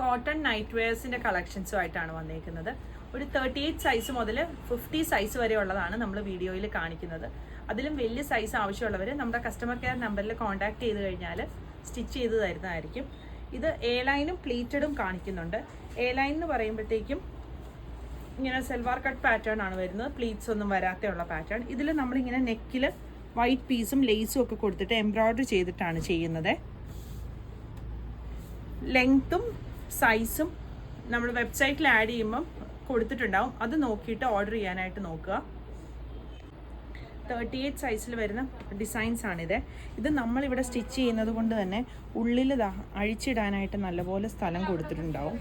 Cotton night വെയർസിൻ്റെ കളക്ഷൻസുമായിട്ടാണ് വന്നിരിക്കുന്നത്. ഒരു 38 size മുതൽ 50 സൈസ് വരെ ഉള്ളതാണ് നമ്മൾ വീഡിയോയിൽ കാണിക്കുന്നത്. അതിലും വലിയ സൈസ് ആവശ്യമുള്ളവർ നമ്മുടെ കസ്റ്റമർ കെയർ നമ്പറിൽ കോൺടാക്ട് ചെയ്ത് കഴിഞ്ഞാൽ സ്റ്റിച്ച് ചെയ്ത് തരുന്നതായിരിക്കും. ഇത് എ ലൈനും പ്ലീറ്റഡും കാണിക്കുന്നുണ്ട്. എ ലൈൻ എന്ന് പറയുമ്പോഴത്തേക്കും ഇങ്ങനെ സെൽവാർ കട്ട് പാറ്റേൺ ആണ് വരുന്നത്, പ്ലീറ്റ്സ് ഒന്നും വരാത്തുള്ള പാറ്റേൺ. ഇതിൽ നമ്മളിങ്ങനെ നെക്കിൽ വൈറ്റ് പീസും ലേസും ഒക്കെ കൊടുത്തിട്ട് എംബ്രോയ്ഡറി ചെയ്തിട്ടാണ് ചെയ്യുന്നത്. ലെങ്ത്തും സൈസും നമ്മൾ വെബ്സൈറ്റിൽ ആഡ് ചെയ്യുമ്പം കൊടുത്തിട്ടുണ്ടാവും, അത് നോക്കിയിട്ട് ഓർഡർ ചെയ്യാനായിട്ട് നോക്കുക. 38 സൈസിൽ വരുന്ന ഡിസൈൻസ് ആണിത്. ഇത് നമ്മളിവിടെ സ്റ്റിച്ച് ചെയ്യുന്നത് കൊണ്ട് തന്നെ ഉള്ളിൽ അഴിച്ചിടാനായിട്ട് നല്ലപോലെ സ്ഥലം കൊടുത്തിട്ടുണ്ടാവും.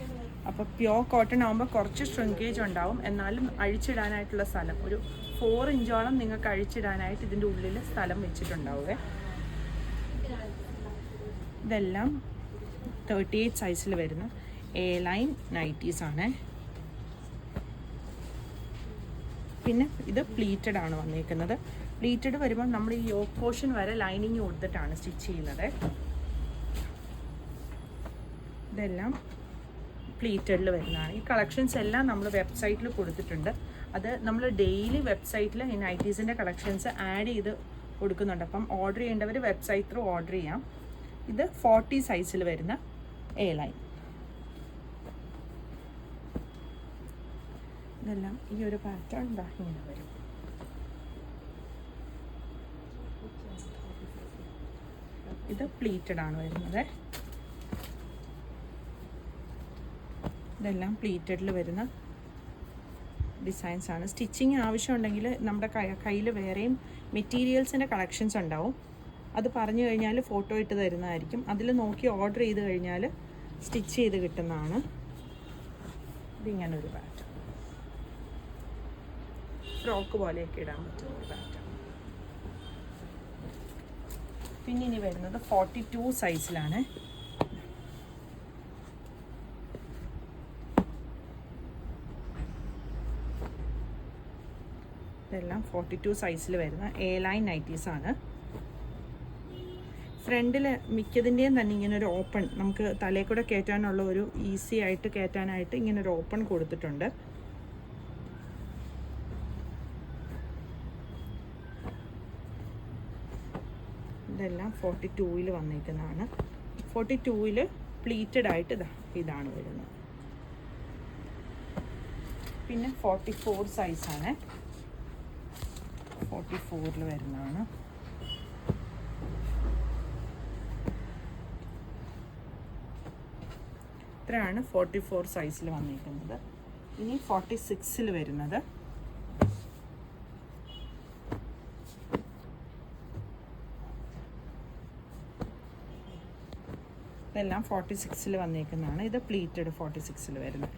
അപ്പോൾ പ്യോർ കോട്ടൺ ആകുമ്പോൾ കുറച്ച് ഷ്രിങ്കേജ് ഉണ്ടാവും, എന്നാലും അഴിച്ചിടാനായിട്ടുള്ള സ്ഥലം ഒരു 4 ഇഞ്ചോളം നിങ്ങൾക്ക് അഴിച്ചിടാനായിട്ട് ഇതിൻ്റെ ഉള്ളിൽ സ്ഥലം വെച്ചിട്ടുണ്ടാവുക. ഇതെല്ലാം 38 സൈസിൽ വരുന്ന എ ലൈൻ നൈറ്റീസ് ആണ്. പിന്നെ ഇത് പ്ലീറ്റഡ് ആണ് വന്നിരിക്കുന്നത്. പ്ലീറ്റഡ് വരുമ്പോൾ നമ്മൾ ഈ യോക്ക് പോർഷൻ വരെ ലൈനിങ് കൊടുത്തിട്ടാണ് സ്റ്റിച്ച് ചെയ്യുന്നത്. ഇതെല്ലാം പ്ലീറ്റഡിൽ വരുന്നതാണ്. ഈ കളക്ഷൻസ് എല്ലാം നമ്മൾ വെബ്സൈറ്റിൽ കൊടുത്തിട്ടുണ്ട്. അത് നമ്മൾ ഡെയിലി വെബ്സൈറ്റിൽ ഈ നൈറ്റീസിൻ്റെ കളക്ഷൻസ് ആഡ് ചെയ്ത് കൊടുക്കുന്നുണ്ട്. അപ്പം ഓർഡർ ചെയ്യേണ്ടവർ വെബ്സൈറ്റ് ത്രൂ ഓർഡർ ചെയ്യാം. ഇത് 40 സൈസിൽ വരുന്ന എ ലൈൻ. ഇതെല്ലാം ഈ ഒരു പാറ്റേൺ ഇങ്ങനെ വരും. ഇത് പ്ലീറ്റഡ് ആണ് വരുന്നത്. ഇതെല്ലാം പ്ലീറ്റഡിൽ വരുന്ന ഡിസൈൻസ് ആണ്. സ്റ്റിച്ചിങ് ആവശ്യമുണ്ടെങ്കിൽ നമ്മുടെ കയ്യിൽ വേറെയും മെറ്റീരിയൽസിൻ്റെ കളക്ഷൻസ് ഉണ്ടാവും. അത് പറഞ്ഞു കഴിഞ്ഞാൽ ഫോട്ടോ ഇട്ട് തരുന്നതായിരിക്കും. അതിൽ നോക്കി ഓർഡർ ചെയ്ത് കഴിഞ്ഞാൽ സ്റ്റിച്ച് ചെയ്ത് കിട്ടുന്നതാണ്. ഇതിങ്ങനൊരു പാറ്റേൺ, ഫ്രോക്ക് പോലെയൊക്കെ ഇടാൻ പറ്റുന്ന ഒരു പാറ്റേൺ. പിന്നെ ഇനി വരുന്നത് 42 സൈസിലാണ്. ഇതെല്ലാം 42 സൈസിൽ വരുന്ന എ ലൈൻ നൈറ്റീസ് ആണ്. ഫ്രണ്ടിൽ മിക്കതിൻ്റെയും തന്നെ ഇങ്ങനെ ഒരു ഓപ്പൺ, നമുക്ക് തലയിൽ കൂടെ കയറ്റാനുള്ള ഒരു ഈസി ആയിട്ട് കയറ്റാനായിട്ട് ഇങ്ങനെ ഒരു ഓപ്പൺ കൊടുത്തിട്ടുണ്ട്. ഇതെല്ലാം 42-ൽ വന്നിരിക്കുന്നതാണ്. 42-ൽ പ്ലീറ്റഡ് ആയിട്ട് ഇതാണ് വരുന്നത്. പിന്നെ 44 സൈസാണ്. 44-ൽ വരുന്നതാണ്. ഇത്രയാണ് 44 സൈസിൽ വന്നിരിക്കുന്നത്. ഇനി 46-ൽ വരുന്നത്. ഇതെല്ലാം 46-ൽ വന്നിരിക്കുന്നതാണ്. ഇത് പ്ലീറ്റഡ് 46-ൽ വരുന്നത്.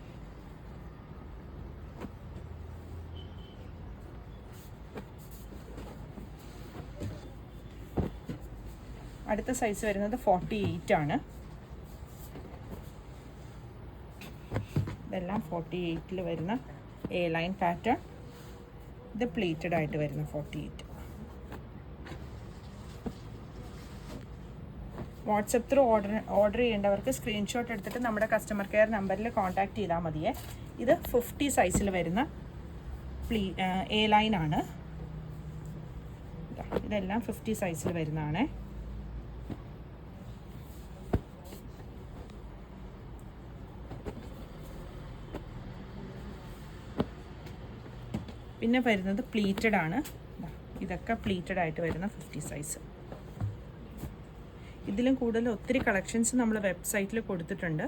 അടുത്ത സൈസ് വരുന്നത് 48 ആണ്. ഇതെല്ലാം 48-ൽ വരുന്ന എ ലൈൻ പാറ്റേൺ. ഇത് പ്ലീറ്റഡ് ആയിട്ട് വരുന്ന 48. വാട്സപ്പ് ത്രൂ ഓർഡർ ചെയ്യേണ്ടവർക്ക് സ്ക്രീൻഷോട്ട് എടുത്തിട്ട് നമ്മുടെ കസ്റ്റമർ കെയർ നമ്പറിൽ കോൺടാക്ട് ചെയ്താൽ മതിയേ. ഇത് 50 സൈസിൽ വരുന്ന എ ലൈൻ ആണ്. ഇതെല്ലാം 50 സൈസിൽ വരുന്നതാണ്. പിന്നെ വരുന്നത് പ്ലീറ്റഡ് ആണ്. ഇതൊക്കെ പ്ലീറ്റഡ് ആയിട്ട് വരുന്ന 50 സൈസ്. ഇതിലും കൂടുതൽ ഒത്തിരി കളക്ഷൻസ് നമ്മൾ വെബ്സൈറ്റിൽ കൊടുത്തിട്ടുണ്ട്.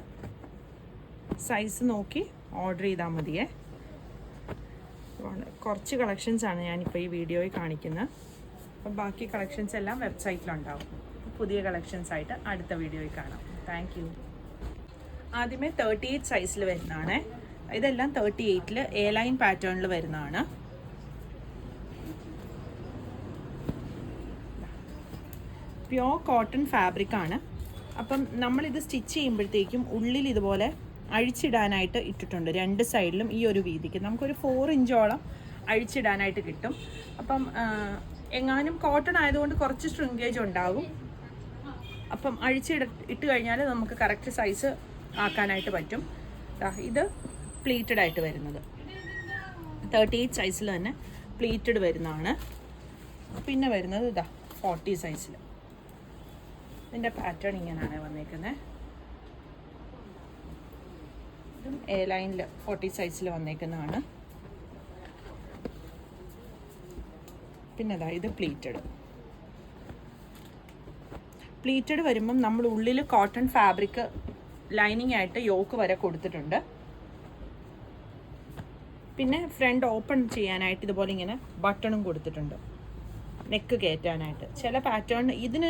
സൈസ് നോക്കി ഓർഡർ ചെയ്താൽ മതിയേ. കുറച്ച് കളക്ഷൻസാണ് ഞാനിപ്പോൾ ഈ വീഡിയോയിൽ കാണിക്കുന്നത്. അപ്പം ബാക്കി കളക്ഷൻസ് എല്ലാം വെബ്സൈറ്റിലുണ്ടാവും. പുതിയ കളക്ഷൻസ് ആയിട്ട് അടുത്ത വീഡിയോയിൽ കാണാം. Thank you. ആദ്യമേ 38 സൈസിൽ വരുന്നതാണ്. ഇതെല്ലാം 38-ൽ എ ലൈൻ പാറ്റേണിൽ വരുന്നതാണ്. പ്യോർ കോട്ടൺ ഫാബ്രിക് ആണ്. അപ്പം നമ്മളിത് സ്റ്റിച്ച് ചെയ്യുമ്പോഴത്തേക്കും ഉള്ളിൽ ഇതുപോലെ അഴിച്ചിടാനായിട്ട് ഇട്ടിട്ടുണ്ട്. 2 സൈഡിലും ഈ ഒരു വീതിക്ക് നമുക്കൊരു 4 ഇഞ്ചോളം അഴിച്ചിടാനായിട്ട് കിട്ടും. അപ്പം എങ്ങാനും കോട്ടൺ ആയതുകൊണ്ട് കുറച്ച് ഷ്രിങ്കേജ് ഉണ്ടാകും. അപ്പം ഇട്ട് കഴിഞ്ഞാൽ നമുക്ക് കറക്റ്റ് സൈസ് ആക്കാനായിട്ട് പറ്റും. ഇത് പ്ലീറ്റഡ് ആയിട്ട് വരുന്നത് 38 സൈസിൽ തന്നെ പ്ലീറ്റഡ് വരുന്നതാണ്. പിന്നെ വരുന്നത് 40 സൈസിൽ. ഇതിൻ്റെ പാറ്റേൺ ഇങ്ങനെയാണ് വന്നേക്കുന്നത്. ഇതും എ ലൈനിൽ 40 സൈസിൽ വന്നേക്കുന്നതാണ്. പിന്നെ ഇത് പ്ലീറ്റഡ് വരുമ്പം നമ്മൾ ഉള്ളിൽ കോട്ടൺ ഫാബ്രിക് ലൈനിങ് ആയിട്ട് യോക്ക് വരെ കൊടുത്തിട്ടുണ്ട്. പിന്നെ ഫ്രണ്ട് ഓപ്പൺ ചെയ്യാനായിട്ട് ഇതുപോലെ ഇങ്ങനെ ബട്ടണും കൊടുത്തിട്ടുണ്ട്, നെക്ക് കയറ്റാനായിട്ട്. ചില പാറ്റേൺ ഇതിന്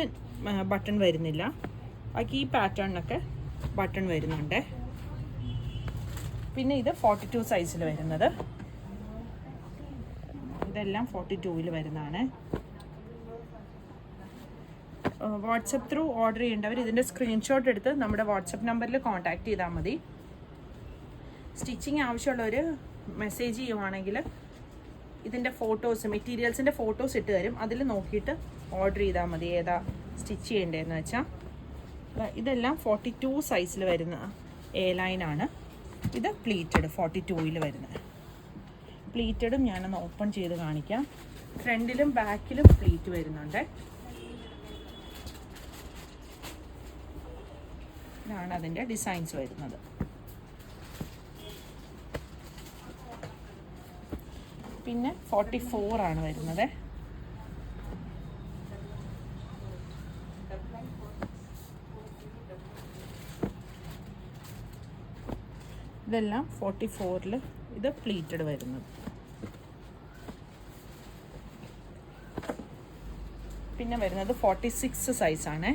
ബട്ടൺ വരുന്നില്ല, ബാക്കി ഈ പാറ്റേണിനൊക്കെ ബട്ടൺ വരുന്നുണ്ട്. പിന്നെ ഇത് 42 സൈസിൽ വരുന്നത്. ഇതെല്ലാം 42-ൽ വരുന്നതാണ്. വാട്സപ്പ് ത്രൂ ഓർഡർ ചെയ്യേണ്ടവർ ഇതിൻ്റെ സ്ക്രീൻഷോട്ട് എടുത്ത് നമ്മുടെ വാട്സപ്പ് നമ്പറിൽ കോൺടാക്റ്റ് ചെയ്താൽ മതി. സ്റ്റിച്ചിങ് ആവശ്യമുള്ളവർ മെസ്സേജ് ചെയ്യുവാണെങ്കിൽ ഇതിൻ്റെ ഫോട്ടോസ്, മെറ്റീരിയൽസിൻ്റെ ഫോട്ടോസ് ഇട്ട് തരും. അതിൽ നോക്കിയിട്ട് ഓർഡർ ചെയ്താൽ മതി ഏതാ സ്റ്റിച്ച് ചെയ്യേണ്ടതെന്ന് വെച്ചാൽ. ഇതെല്ലാം 42 സൈസിൽ വരുന്ന എ ലൈനാണ്. ഇത് പ്ലീറ്റഡ് 42-ൽ വരുന്നത്. പ്ലീറ്റഡും ഞാനൊന്ന് ഓപ്പൺ ചെയ്ത് കാണിക്കാം. ഫ്രണ്ടിലും ബാക്കിലും പ്ലീറ്റ് വരുന്നുണ്ട്. ഇതാണ് അതിൻ്റെ ഡിസൈൻസ് വരുന്നത്. പിന്നെ 44 ആണ് വരുന്നത്. ഇതെല്ലാം 44-ൽ ഇത് പ്ലീറ്റഡ് വരുന്നത്. പിന്നെ വരുന്നത് 46 സൈസാണ്.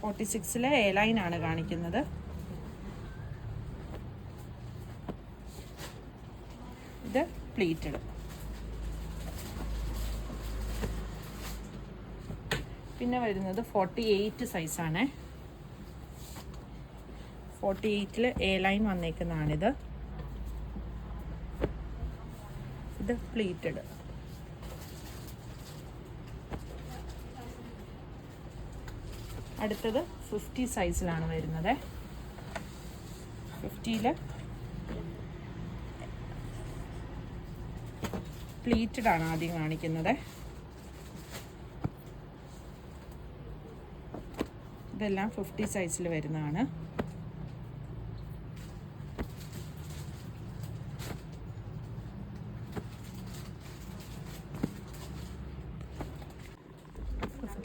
46-ലെ എ ലൈനാണ് കാണിക്കുന്നത്. ഇത് പ്ലീറ്റഡ്. പിന്നെ വരുന്നത് 48 സൈസാണ്. 48-ൽ എ ലൈൻ വന്നേക്കുന്നതാണിത്. ഇത് പ്ലീറ്റഡ്. അടുത്തത് 50 സൈസിലാണ് വരുന്നത്. 50-ൽ പ്ലീറ്റഡ് ആണ് ആദ്യം കാണിക്കുന്നത്. ഇതെല്ലാം 50 സൈസിൽ വരുന്നതാണ്.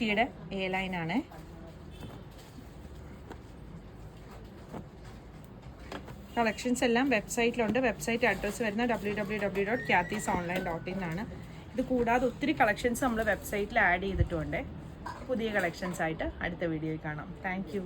യുടെ എ ലൈനാണ്. കളക്ഷൻസ് എല്ലാം വെബ്സൈറ്റിലുണ്ട്. വെബ്സൈറ്റ് അഡ്രസ്സ് വരുന്നത് www.kyathysonline.in ആണ്. ഇത് കൂടാതെ ഒത്തിരി കളക്ഷൻസ് നമ്മൾ വെബ്സൈറ്റിൽ ആഡ് ചെയ്തിട്ടുണ്ട്. പുതിയ കളക്ഷൻസ് ആയിട്ട് അടുത്ത വീഡിയോയിൽ കാണാം. Thank you.